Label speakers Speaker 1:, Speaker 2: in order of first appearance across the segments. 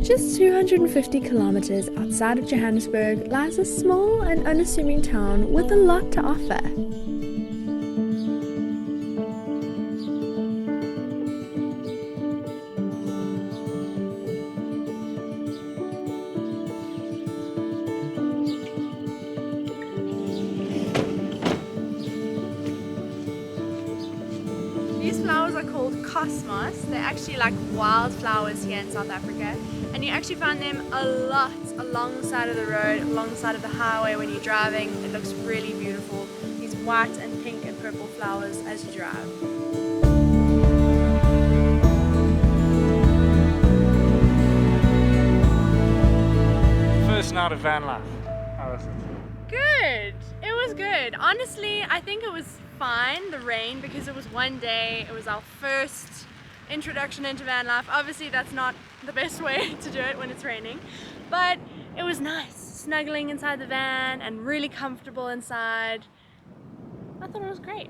Speaker 1: Just 250 kilometers outside of Johannesburg lies a small and unassuming town with a lot to offer. These flowers are called cosmos. They're actually like wildflowers here in South Africa, and you actually find them a lot along the side of the road, alongside of the highway when you're driving. It looks really beautiful. These white and pink and purple flowers as you drive.
Speaker 2: First night of van life. How was it?
Speaker 1: Good. It was good. Honestly, I think it was fine, the rain, because it was one day. It was our first introduction into van life. Obviously that's not the best way to do it when it's raining, but it was nice snuggling inside the van and really comfortable inside. I thought it was great.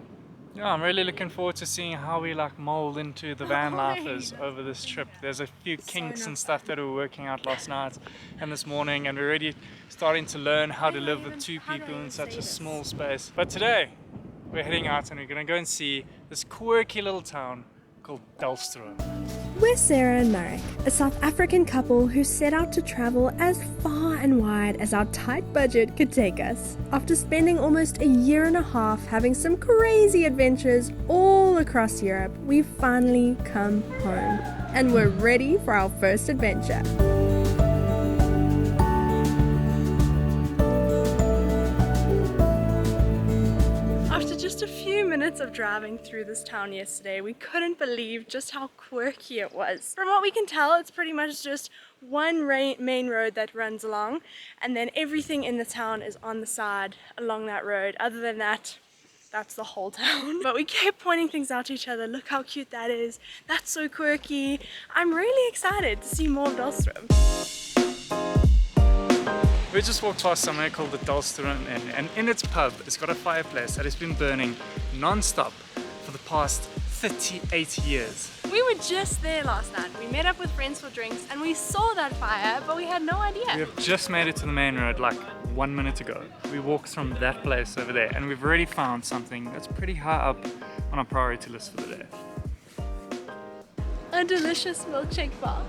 Speaker 2: Yeah, I'm really looking forward to seeing how we like mold into the van lifers over this trip. There's a few kinks and stuff that we were working out last night and this morning, and we're already starting to learn how to live with two people in such a small space. But today we're heading out and we're going to go and see this quirky little town called Dullstroom.
Speaker 1: We're Sarah and Marek, a South African couple who set out to travel as far and wide as our tight budget could take us. After spending almost a year and a half having some crazy adventures all across Europe, we've finally come home and we're ready for our first adventure. Just a few minutes of driving through this town yesterday, we couldn't believe just how quirky it was. From what we can tell, it's pretty much just one main road that runs along, and then everything in the town is on the side along that road. Other than that, that's the whole town. But we kept pointing things out to each other. Look how cute that is. That's so quirky. I'm really excited to see more of Dullstroom.
Speaker 2: We just walked past somewhere called the Dullstroom Inn, and in its pub it's got a fireplace that has been burning non-stop for the past 38 years.
Speaker 1: We were just there last night. We met up with friends for drinks and we saw that fire, but we had no idea.
Speaker 2: We have just made it to the main road like 1 minute ago. We walked from that place over there and we've already found something that's pretty high up on our priority list for the day.
Speaker 1: A delicious milkshake bar.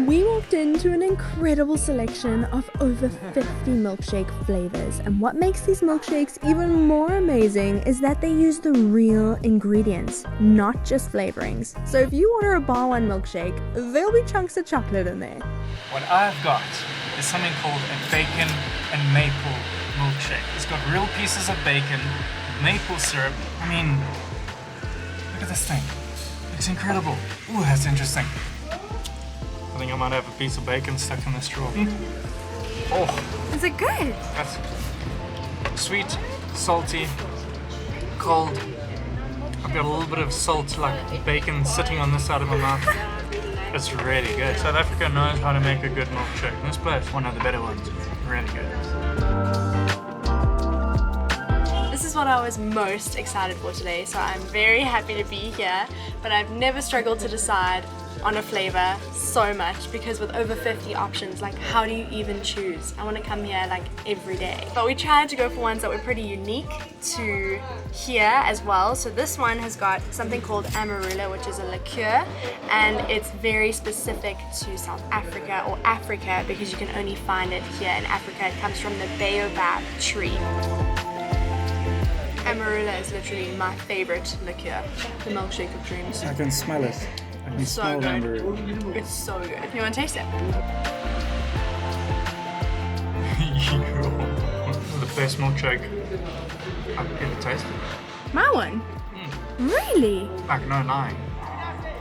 Speaker 1: We walked into an incredible selection of over 50 milkshake flavors, and what makes these milkshakes even more amazing is that they use the real ingredients, not just flavorings. So if you order a bar one milkshake, there'll be chunks of chocolate in there.
Speaker 2: What I've got is something called a bacon and maple milkshake. It's got real pieces of bacon, maple syrup. I mean, look at this thing. It's incredible. Ooh, that's interesting. I think I might have a piece of bacon stuck in the straw. Oh,
Speaker 1: Is it good?
Speaker 2: that's sweet, salty, cold. I've got a little bit of salt, like bacon, sitting on this side of my mouth. It's really good. South Africa knows how to make a good milkshake. And this place, one of the better ones. Really good.
Speaker 1: This is what I was most excited for today, so I'm very happy to be here, but I've never struggled to decide on a flavor so much, because with over 50 options, like how do you even choose? I want to come here like every day. But we tried to go for ones that were pretty unique to here as well. So this one has got something called amarula, which is a liqueur, and it's very specific to South Africa or Africa because you can only find it here in Africa. It comes from the baobab tree. Amarula is literally my favorite liqueur, the milkshake of dreams.
Speaker 2: I can smell it. I can smell
Speaker 1: good.
Speaker 2: Amarula.
Speaker 1: It's so good. You want to taste it?
Speaker 2: The best milkshake I've ever tasted.
Speaker 1: My one? Really?
Speaker 2: Like, no lying.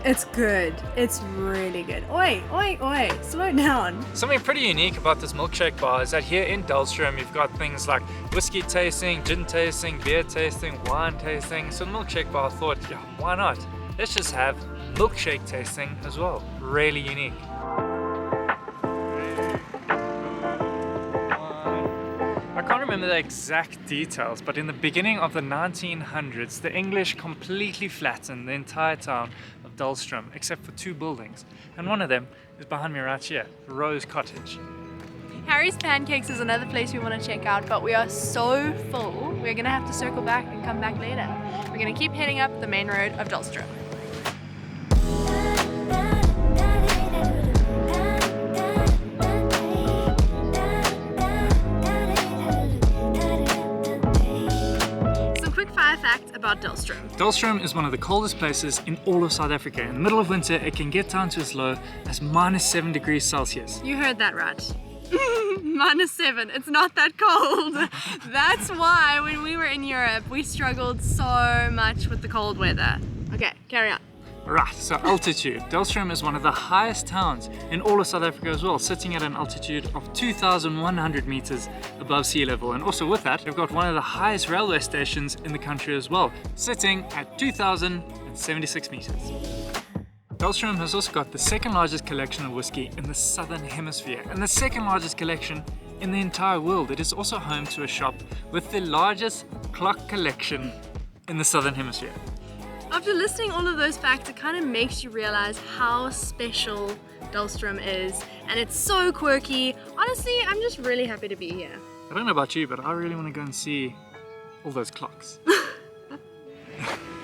Speaker 1: It's good. It's really good. Oi, oi, oi, slow down.
Speaker 2: Something pretty unique about this milkshake bar is that here in Dullstroom you've got things like whiskey tasting, gin tasting, beer tasting, wine tasting. So the milkshake bar thought, yeah, why not? Let's just have milkshake tasting as well. Really unique. I can't remember the exact details, but in the beginning of the 1900s, the English completely flattened the entire town of Dullstroom, except for 2 buildings. And one of them is behind me right here, Rose Cottage.
Speaker 1: Harry's Pancakes is another place we want to check out, but we are so full, we're going to have to circle back and come back later. We're going to keep heading up the main road of Dullstroom. Fact about Dullstroom.
Speaker 2: Dullstroom is one of the coldest places in all of South Africa. In the middle of winter, it can get down to as low as -7 degrees Celsius.
Speaker 1: You heard that right. -7. It's not that cold. That's why when we were in Europe, we struggled so much with the cold weather. Okay, carry on.
Speaker 2: Right, so altitude. Dullstroom is one of the highest towns in all of South Africa as well, sitting at an altitude of 2,100 meters above sea level. And also with that, they've got one of the highest railway stations in the country as well, sitting at 2,076 meters. Dullstroom has also got the second largest collection of whiskey in the southern hemisphere and the second largest collection in the entire world. It is also home to a shop with the largest clock collection in the southern hemisphere.
Speaker 1: After listening all of those facts, it kind of makes you realize how special Dullstroom is, and it's so quirky. Honestly, I'm just really happy to be here.
Speaker 2: I don't know about you, but I really want to go and see all those clocks.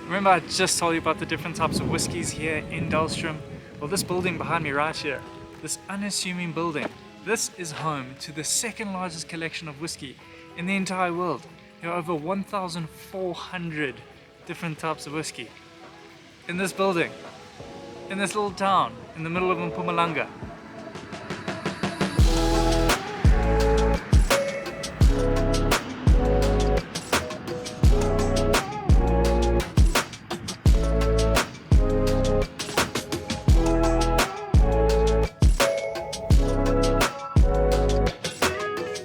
Speaker 2: Remember I just told you about the different types of whiskies here in Dullstroom? Well, this building behind me right here, this unassuming building, this is home to the second largest collection of whiskey in the entire world. There are over 1,400 different types of whiskey in this building, in this little town in the middle of Mpumalanga.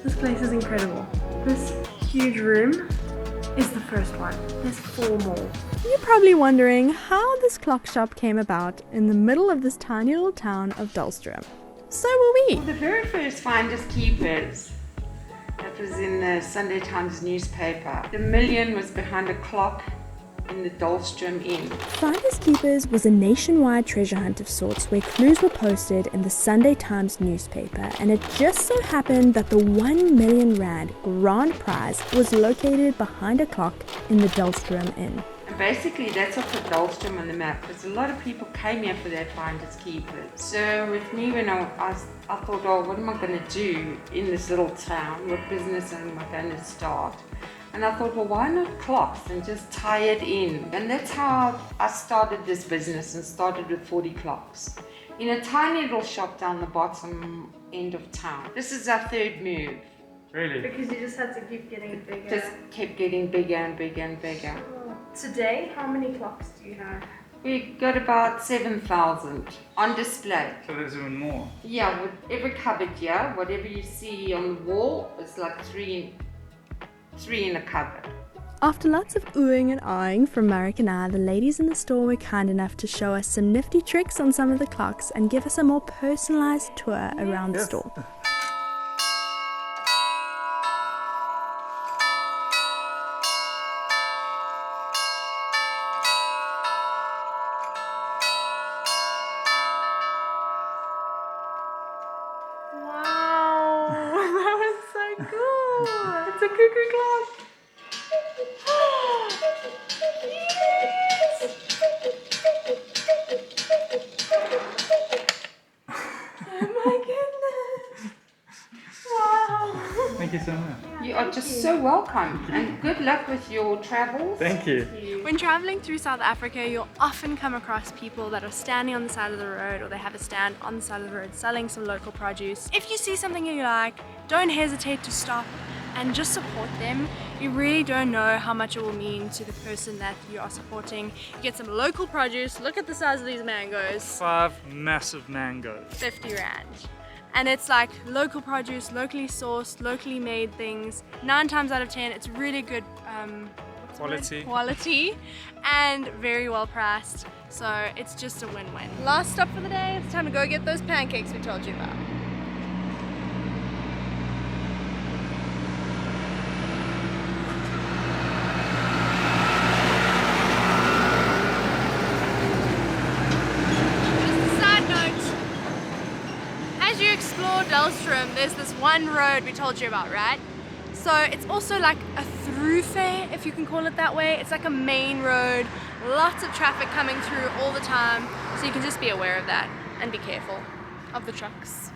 Speaker 1: This place is incredible. This huge room is the first one. There's 4 more. You're probably wondering how this clock shop came about in the middle of this tiny little town of Dullstroom. So were we.
Speaker 3: The very first Finders Keepers, that was in the Sunday Times newspaper. The million was behind a clock in the Dullstroom Inn.
Speaker 1: Finders Keepers was a nationwide treasure hunt of sorts where clues were posted in the Sunday Times newspaper, and it just so happened that the 1 million rand grand prize was located behind a clock in the Dullstroom Inn.
Speaker 3: And basically that's what put Dullstroom on the map, because a lot of people came here for their Finders Keepers. So with me, when I thought, oh, what am I going to do in this little town? What business am I going to start? And I thought, well, why not clocks and just tie it in? And that's how I started this business, and started with 40 clocks in a tiny little shop down the bottom end of town. This is our 3rd move.
Speaker 2: Really?
Speaker 1: Because you just had to keep getting bigger.
Speaker 3: Just kept getting bigger and bigger and bigger.
Speaker 1: Today, how many clocks do you have?
Speaker 3: We got about 7,000 on display.
Speaker 2: So there's even more.
Speaker 3: Yeah, with every cupboard here, whatever you see on the wall is like three in a cupboard.
Speaker 1: After lots of oohing and eyeing from Marek and I, the ladies in the store were kind enough to show us some nifty tricks on some of the clocks and give us a more personalized tour around the store. Wow, that was so cool. It's a cuckoo clock.
Speaker 2: Thank you so much.
Speaker 3: You are just so welcome, and good luck with your travels.
Speaker 2: Thank you.
Speaker 1: When traveling through South Africa, you'll often come across people that are standing on the side of the road, or they have a stand on the side of the road selling some local produce. If you see something you like, don't hesitate to stop and just support them. You really don't know how much it will mean to the person that you are supporting. You get some local produce. Look at the size of these mangoes.
Speaker 2: 5 massive mangoes.
Speaker 1: 50 rand. And it's like local produce, locally sourced, locally made things. 9 times out of 10, it's really good quality and very well priced. So it's just a win-win. Last stop for the day, it's time to go get those pancakes we told you about. Dullstroom, there's this one road we told you about, right? So it's also like a thoroughfare, if you can call it that way. It's like a main road, lots of traffic coming through all the time, so you can just be aware of that and be careful of the trucks.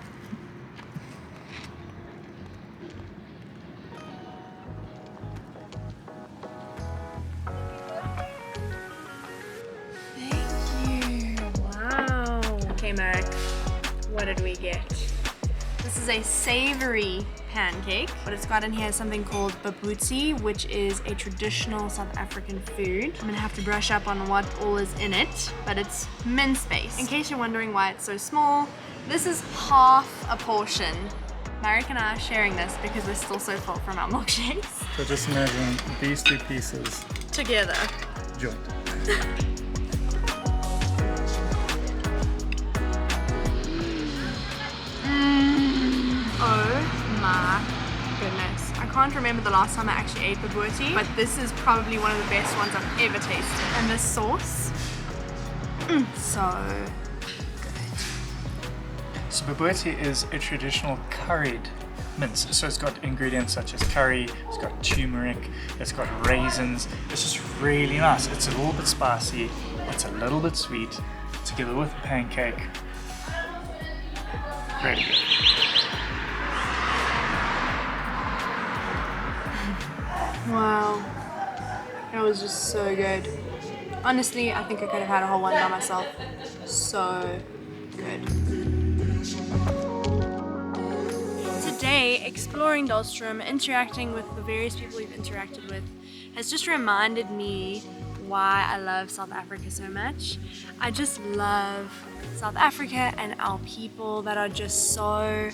Speaker 1: Okay, Marek, what did we get? This is a savory pancake. What it's got in here is something called babutsi, which is a traditional South African food. I'm gonna have to brush up on what all is in it, but it's mince-based. In case you're wondering why it's so small, this is half a portion. Marek and I are sharing this because we're still so full from our milkshakes.
Speaker 2: So just imagine these two pieces
Speaker 1: Together.
Speaker 2: joined.
Speaker 1: Oh my goodness. I can't remember the last time I actually ate babutsi, but this is probably one of the best ones I've ever tasted. And this sauce, so good.
Speaker 2: So babutsi is a traditional curried mince. So it's got ingredients such as curry, it's got turmeric, it's got raisins. It's just really nice. It's a little bit spicy, it's a little bit sweet, together with a pancake. Really good.
Speaker 1: Wow, that was just so good. Honestly, I think I could have had a whole one by myself. So good. Today, exploring Dullstroom, interacting with the various people we've interacted with, has just reminded me why I love South Africa so much. I just love South Africa and our people that are just so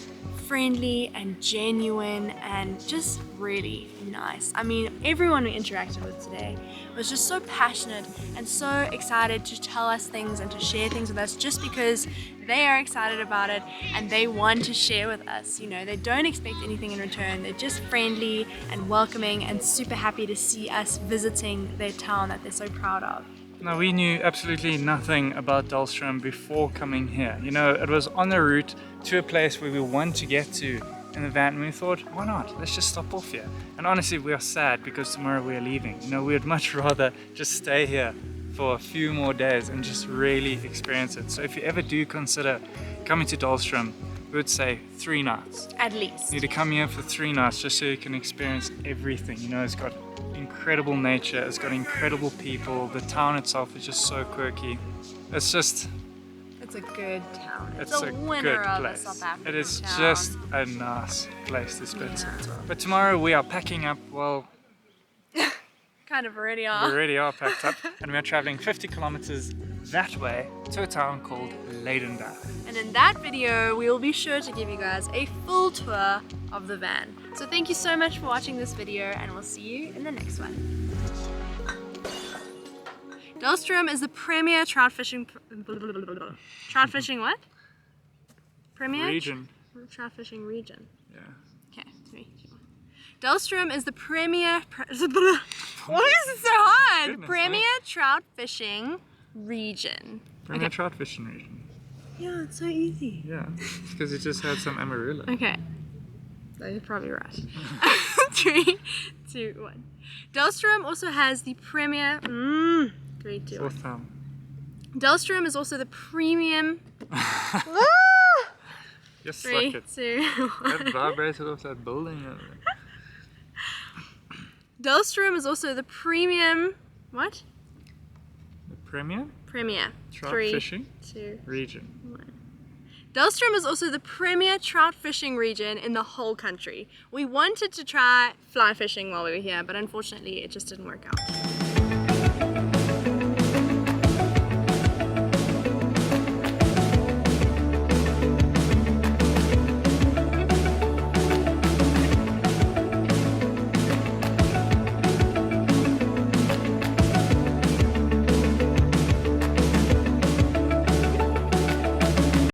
Speaker 1: friendly and genuine and just really nice. I mean, everyone we interacted with today was just so passionate and so excited to tell us things and to share things with us just because they are excited about it and they want to share with us. You know, they don't expect anything in return. They're just friendly and welcoming and super happy to see us visiting their town that they're so proud of.
Speaker 2: Now, we knew absolutely nothing about Dullstroom before coming here. You know, it was on the route to a place where we want to get to in the van, and we thought, why not? Let's just stop off here. And honestly, we are sad because tomorrow we are leaving. You know, we would much rather just stay here for a few more days and just really experience it. So if you ever do consider coming to Dullstroom, we would say 3 nights.
Speaker 1: At least.
Speaker 2: You need to come here for 3 nights just so you can experience everything. You know, it's got incredible nature, it's got incredible people, the town itself is just so quirky. It's
Speaker 1: a good town.
Speaker 2: It's
Speaker 1: a
Speaker 2: a
Speaker 1: winner
Speaker 2: good
Speaker 1: of
Speaker 2: place.
Speaker 1: a South African
Speaker 2: It is
Speaker 1: town.
Speaker 2: just a nice place to spend some time. But tomorrow we are packing up, well,
Speaker 1: Kind of already
Speaker 2: we
Speaker 1: are.
Speaker 2: already are packed up, and we are traveling 50 kilometers that way to a town called Lekker.
Speaker 1: And in that video, we will be sure to give you guys a full tour of the van. So thank you so much for watching this video, and we'll see you in the next one. Dullstroom is the premier trout fishing what? Premier
Speaker 2: Region.
Speaker 1: trout fishing region.
Speaker 2: Yeah.
Speaker 1: Okay, 3, 2, 1. Dullstroom is the premier. Why is it so hard?
Speaker 2: Goodness,
Speaker 1: Premier
Speaker 2: mate.
Speaker 1: trout fishing region.
Speaker 2: Premier
Speaker 1: Okay.
Speaker 2: trout fishing region.
Speaker 1: Yeah, it's so easy.
Speaker 2: Yeah, it's because you just had some amarula.
Speaker 1: Okay. So you're probably right. 3, 2, 1. Dullstroom also has the premier. 3, 2, 1.
Speaker 2: Fourth time.
Speaker 1: Dullstroom is also the premium.
Speaker 2: Just
Speaker 1: 3,
Speaker 2: suck it.
Speaker 1: 2, 1.
Speaker 2: That vibrated off that building.
Speaker 1: Dullstroom is also the premium. What?
Speaker 2: The premier
Speaker 1: Premier.
Speaker 2: trout
Speaker 1: 3,
Speaker 2: fishing
Speaker 1: 2,
Speaker 2: region.
Speaker 1: 1. Dullstroom is also the premier trout fishing region in the whole country. We wanted to try fly fishing while we were here, but unfortunately it just didn't work out.